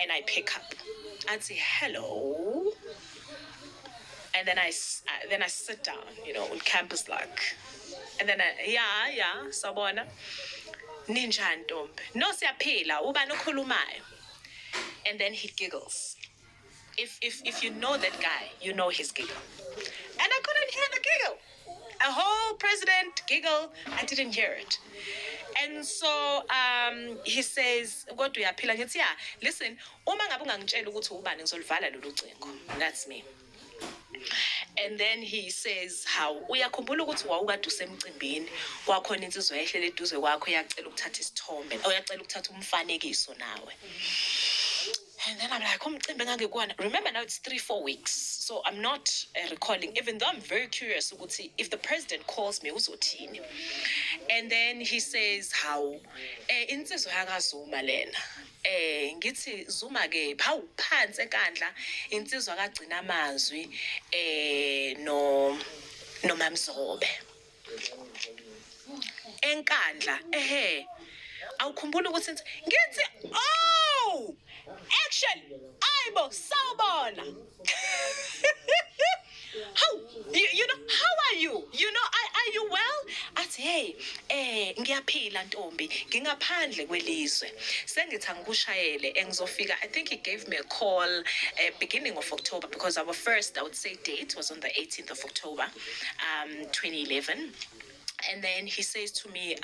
And I pick up. I'd say, hello. And then I sit down, on campus like. And then yeah, sabona. Ninjani ntombi. No siyaphila, ubani okhulumayo. And then he giggles. If you know that guy, you know his giggle. And I couldn't hear the giggle. A whole president giggle, I didn't hear it. And so he says, "What do you appeal?" And yeah, listen, uma ngabe ungangitshela ukuthi ubani ngizolivala lolu cingo. That's me. And then he says, how uyakhumbula ukuthi wawukade usemcimbini kwakhona insizwa ehlele eduze kwakho yacela ukuthatha isithombe oyacela ukuthatha umfanekiso nawe. And then I'm like, remember now it's 3-4 weeks. So I'm not recalling, even though I'm very curious if the president calls me, uzothini. And then he says, how insizwa yakazuma lena. Ngithi Zuma ke phawu phansi ekandla insizwa kagcina amazwi no Mamzobe enkandla awukhumbula ukuthi ngithi oh action ayibo sawubona. How you know how are you? Are you well? Athi hey ngiyaphila ntombi ngingaphandle kwelizwe sengithi angikushayele engizofika. I think he gave me a call beginning of October because our first, I would say, date was on the 18th of October 2011. And then he says to me,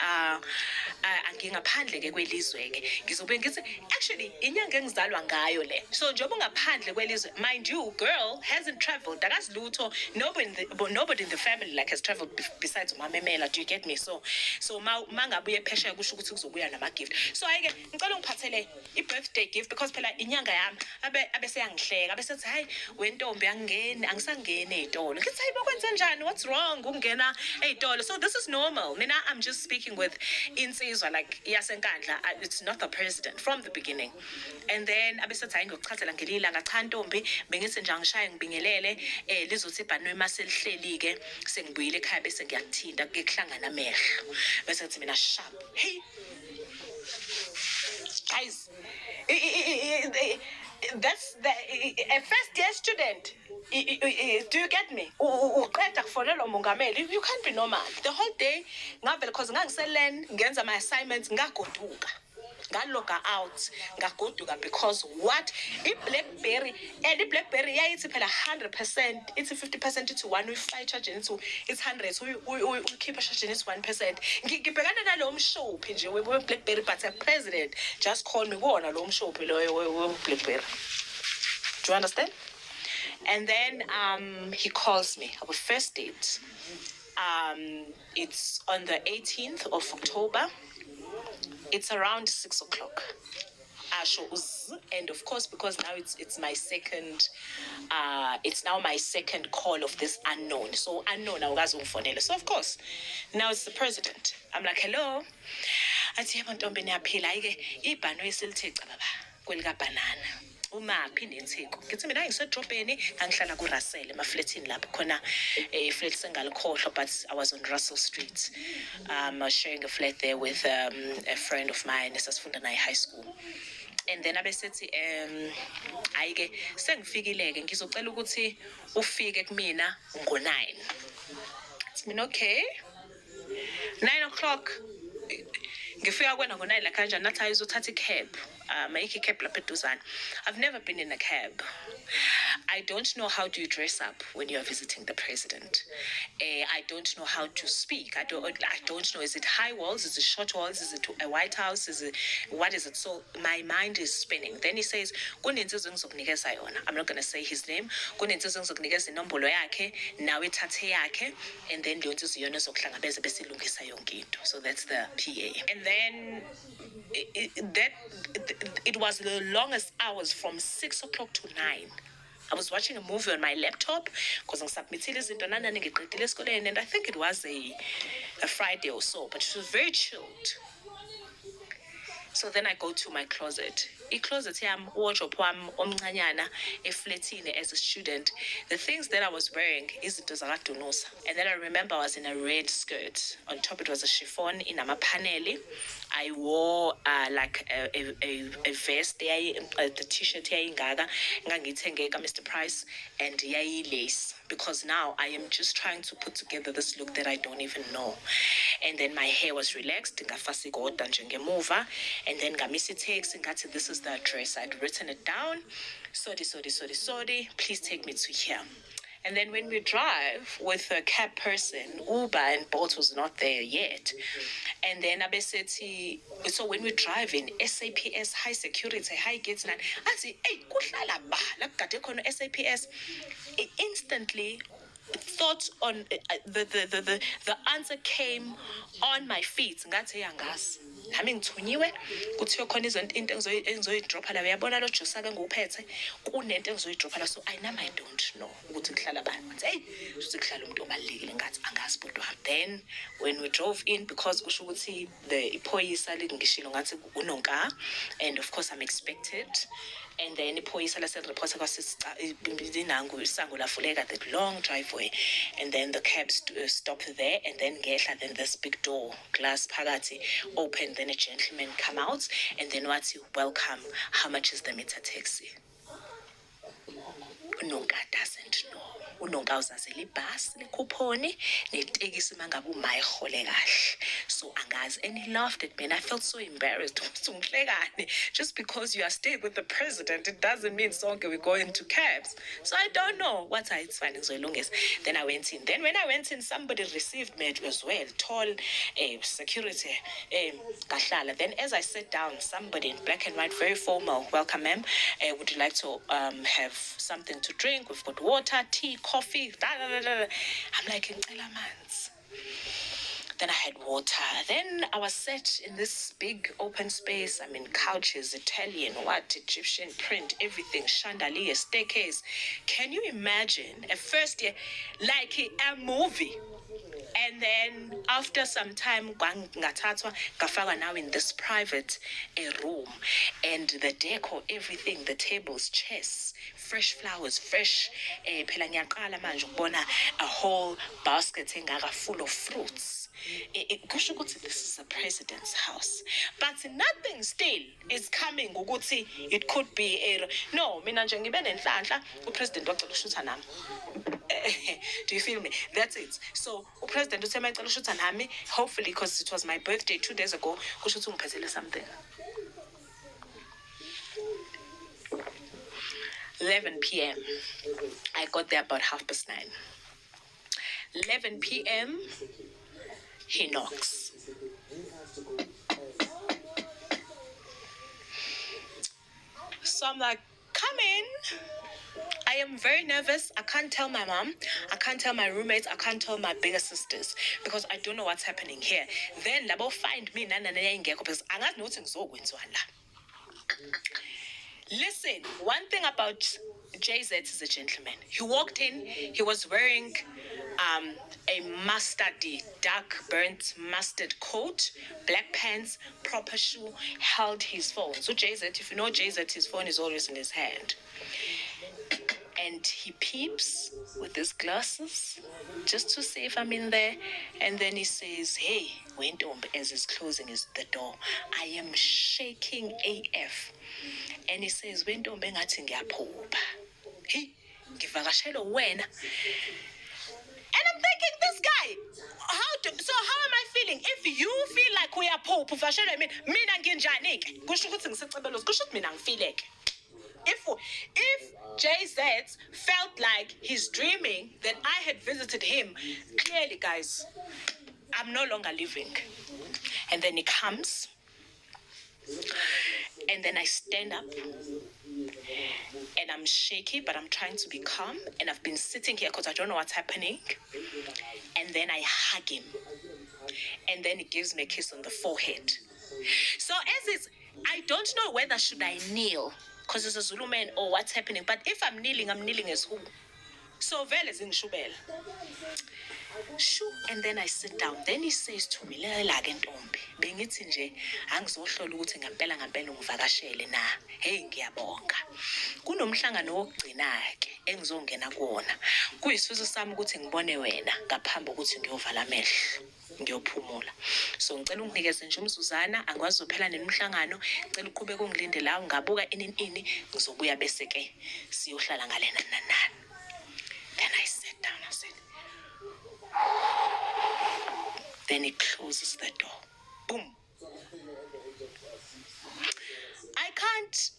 ngingaphandle ke kwelizwe ke ngizobe ngithi actually inyanga engizalwa ngayo le, so njengoba ungaphandle kwelizwe, mind you, girl hasn't traveled, akazilutho, nobody in the family like has traveled besides umamemela. Do you get me? So mangabuye phesheya kusho ukuthi kuzobuya nama gift. So ayike ngicela ungiphathele i-birthday gift because phela inyanga yami abese yangihleka abesethi hayi wentombi angingeni angisangene ezitolo. Ngithi hayi bakwenze njani, what's wrong ukungena ezitolo? So this is normal. Mina, I'm just speaking with insizwa like yasenkandla. It's not the president from the beginning. And then abesethi hayi ngokuchathela ngelilanga cha ntombi bengithi nje angishaya ngibingelele lizothi ibhanoyi maselihleli ke sengibuyile ekhaya bese ngiyakuthinta kuhlangana amehlo bese ngithi mina sharp hey guys that's a first year student. Do you get me? You can't be normal. The whole day, because ngangiselen ngenza my assignments ngagoduka. Ngaloga out ngagoduka because what? I-BlackBerry and i-BlackBerry yayithi phela 100%, it's 50%, it's 1 we-5 charge into it's 100, so we keep charging it's 1%. Ngibhekana nalo mshophi nje we-BlackBerry, but a president just called me wona lo mshophi lo we-BlackBerry. Do you understand? And then he calls me, our first date. It's on the 18th of October. It's around 6 o'clock. And of course, because now it's my second, it's now my second call of this unknown. So unknown, so of course, now it's the president. I'm like, hello. Athi yebo ntombi niyaphila ayike ibhanoyi selithe baba kwelika banana. Uma phinde insiko ngithi mina ngisedrobheni ngihlala ku Russell emaflatini lapho khona flat sengalikhohlwa, but I was on Russell Street. I was sharing a flat there with a friend of mine esasifunda naye high school. And then abesethi ayike sengifikileke ngizocela ukuthi ufike kumina ngo9. It's mean okay. 9 o'clock ngifika kwena ngo9 la kanjani nathi ayizothatha icab. Make a cab lapha eduzane. I've never been in a cab. I don't know how do you dress up when you are visiting the president. I don't know how to speak. I don't know. Is it high walls? Is it short walls? Is it a White House? What is it? So my mind is spinning. Then he says, "Kunensizwe ngizokunikeza yona." I'm not going to say his name. Kunensizwe ngizokunikeza inombolo yakhe, nawe thathe yakhe, and then leyo nsizwe yona zokuhlangabeza bese ilungisa yonke into. So that's the PA. And then it was the longest hours from 6 o'clock to 9. I was watching a movie on my laptop because I submitted izinto nani ngiqedile esikoleni, and I think it was a Friday or so, but it was very chilled. So then I go to my closet. i-closet yam, wardrobe wam omncanyana eflatini as a student, the things that I was wearing izinto zakaDunusa. And then I remember I was in a red skirt. On top it was a chiffon in paneli. I wore like a vest, the t-shirt yayingaka, ngangithenge Mr. Price, and lace, because now I am just trying to put together this look that I don't even know. And then my hair was relaxed, ngafasigoda njengemuva, and then ngamisa text ngathi this is the address. I'd written it down. Sorry, please take me to here. And then when we drive with a cab person, Uber and Bolt was not there yet. And then Abeseti, so when we're driving, SAPS, high security, high gates, and I say, hey, kuhlala ba, like kade SAPS, it instantly thought on the answer came on my feet. Ngathi yangazi. Hami ngithunyiwe kuthiwa khona into engizoyidropha la uyabona lo Josaka nguphethe kunento engizoyidropha la, so I don't know ukuthi kuhlala bani. Hey, uthi kuhlala umuntu obalekile ngathi angazi bodwa. Then when we drove in, because kusho ukuthi the iphoyisa lingishilo ngathi unonka, and of course I'm expected. And then iphoyisa lasereport kwasisininangu isango lafuleka, that long driveway, and then the cab stopped there, and then ngehla, then this big door glass phakathi open, then a gentleman come out, and then what's welcome, how much is the meter taxi? Unonka doesn't know. Unonka uzazela ibhasi lekhuphoni netekisi mangabe umayihole kahle. So angazi, and he laughed at me, and I felt so embarrassed. Just because you are staying with the president, it doesn't mean sonke we go into cabs. So I don't know what it's finding so long as. Then I went in. Then when I went in, somebody received me as well, tall security kahlala. Then as I sat down, somebody in black and white, very formal, welcome ma'am, would you like to have something to drink? We've got water, tea, coffee, I'm like, ngicela amanzi. Then I had water. Then I was set in this big open space. I mean, couches, Italian, Egyptian print, everything, chandelier, staircase. Can you imagine? At first, like a movie. And then after some time, ngathathwa ngafakwa now in this private room, and the decor, everything, the tables, chairs, fresh flowers, fresh phela ngiyaqala manje ukubona a whole basket engaka full of fruits. Kusho ukuthi this is a president's house, but nothing still is coming ukuthi it could be a no. Mina nje ngibe nenhlanhla upresident wacela ushutha nami. Do you feel me? That's it. So upresident uthe mayicela ushutha nami, hopefully, because it was my birthday 2 days ago, kusho ukuthi ungiphethele something. 11 p.m. I got there about 9:30. 11 p.m. He knocks. So I'm like, come in. I am very nervous. I can't tell my mom. I can't tell my roommates. I can't tell my bigger sisters because I don't know what's happening here. Then labo find me because angazi nokuthi ngizokwenziwa la. Listen, one thing about JZ is a gentleman. He walked in, he was wearing a mustardy, dark burnt mustard coat, black pants, proper shoe, held his phone. So JZ, if you know JZ, his phone is always in his hand. And he peeps with his glasses just to see if I'm in there. And then he says, hey, Wendombe, as he's closing the door. I am shaking AF. And he says, Wendombe ngathi ngiyaphupha. Hey, ngivakashela wena. And I'm thinking, this guy, so how am I feeling? If you feel like uyaphupha uvakashela mina nginjani ke? Kusho ukuthi ngisecebelo, kusho ukuthi mina ngifileke. If JZ felt like he's dreaming, then I had visited him. Clearly, guys, I'm no longer living. And then he comes, and then I stand up, and I'm shaky, but I'm trying to be calm. And I've been sitting here because I don't know what's happening. And then I hug him, and then he gives me a kiss on the forehead. So I don't know whether should I kneel, because it's a Zulu man, or what's happening. But if I'm kneeling as who? So vele zingishubela. Shoo, and then I sit down. Then he says to me, "Lelake ntombi, bengithi nje angizohlola ukuthi ngempela ungivakashele na. Hey ngiyabonga. Kunomhlangano wokugcina ke engizongena kuwona. Kuyisifiso sami ukuthi ngibone wena ngaphambi kokuthi ngiyovala amehlo. Ngiyophumula. So ngicela unginikeze nje umzuzana, angikwazi uzophela nemhlangano. Ngicela uqhubeke ungilinde la, ngabuka ini ngizobuya bese ke siyohlala ngalena nanani." Then I sat down, I said, then he closes the door. Boom. I can't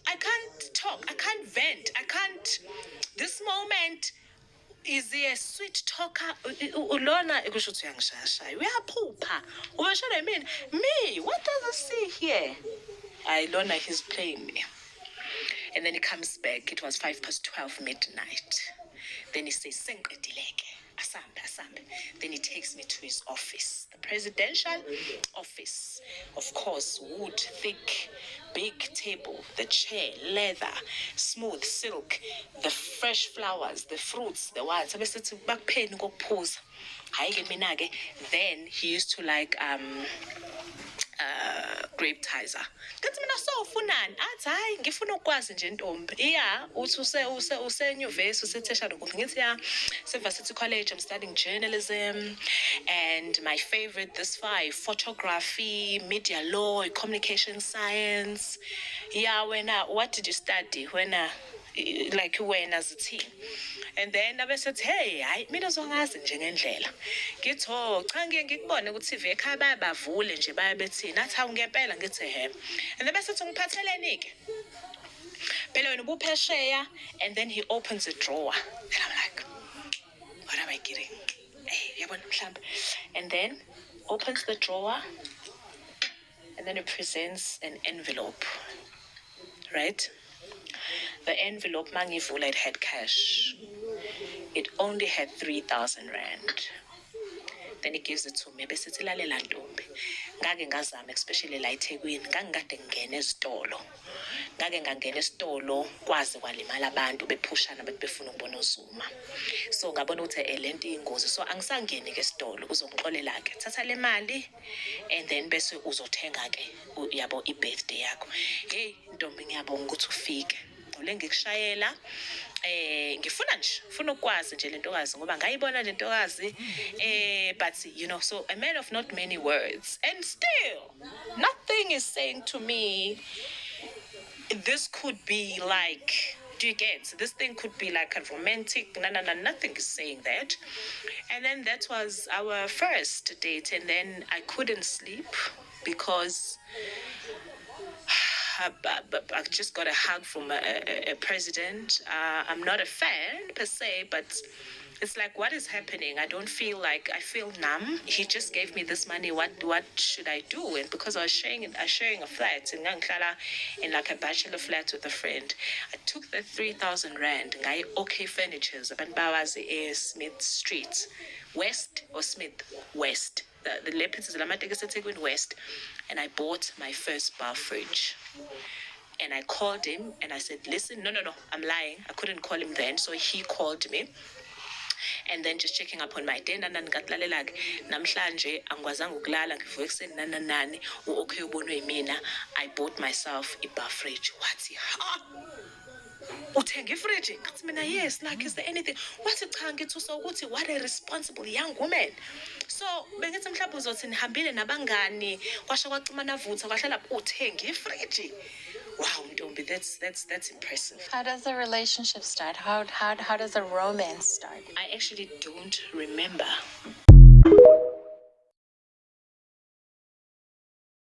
talk. I can't vent. I can't. This moment is he a sweet talker? Ulona ikusho ukuthi uyangishaya. Uyaphupha. Ubasho I mean, me, what does he see here? I Lona, he's playing me. And then he comes back. It was 12:05 midnight. Then he says, "Senqedileke. Asambe. Then he takes me to his office, the presidential office. Of course, wood, thick, big table, the chair, leather, smooth silk, the fresh flowers, the fruits, the what. Then he used to like grape tizer. Ngathi mina sofunani athi hayi ngifuna ukwazi nje ntombi. Yeah, uthi use nyuvesi usetesha ngokuthi ngithi ya Varsity College, I'm studying journalism, and my favorite this 5 photography, media law, communication science. Yeah, what did you study when like you were as a team? And then I said, "Hey, hayi mina zongazi nje ngendlela." Ngithi cha ngeke ngikubone ukuthi TV ekhaya bayabavule nje bayabethina athi awungempela ngithi he. And then bese ngiphatheleni ke. Phela wena ubuphesheya, and then he opens a drawer. And I'm like, what am I getting? Hey, yabona mhlambe. And then opens the drawer, and then it presents an envelope. Right? The envelope mangivula, it had cash. It only had 3,000 rand. Then he gives it to me. Bese sithi lalela ntombi. Ngake ngazama especially la eThekwini. Ngangikade ngene esitolo. Ngake ngangena esitolo kwazi kwalimala abantu bephushana befuna ukubona uZuma. So ngabona ukuthi lento ingozi. So angisangeni ke esitolo uzongixolela ke. Thatha le mali and then bese uzothenga ke yabo ibirthday yakho. Hey ntombi ngiyabonga ukuthi ufike. Le ngikushayela ngifuna ukwazi nje lentokazi ngoba ngayibona lentokazi but you know, so a man of not many words, and still nothing is saying to me this could be like, do you get, this thing could be like a romantic, nothing is saying that. And then that was our first date, and then I couldn't sleep because I just got a hug from a president. I'm not a fan per se, but it's like, what is happening? I don't feel like, I feel numb. He just gave me this money. What should I do? And because I was sharing a flat in Nganglala, in like a bachelor flat with a friend, I took the 3,000 rand. Ngai OK Furnitures, Bawazi Smith Street, West or Smith West. The Leopards is Lamatekesethekweni West, and I bought my first bar fridge. And I called him and I said, "Listen, no, I'm lying. I couldn't call him then." So he called me. And then just checking up on my day, nangatlalelag namhlanje angwazanga ukulala ngivuka ekseni nanani okay ubonwe yimina. I bought myself a bar fridge. Wathi ha uthenga ifridge? Ngathi mina yes, like is there anything? Wathi cha ngithi ukuthi what a responsible young woman. So bengithi mhlawumbe uzothi nihambile nabangani kwasho kwaxhumana vutha kwahlala uthenga ifridge. Wow, Ntombi, that's impressive. How does the relationship start? How does a romance start? I actually don't remember.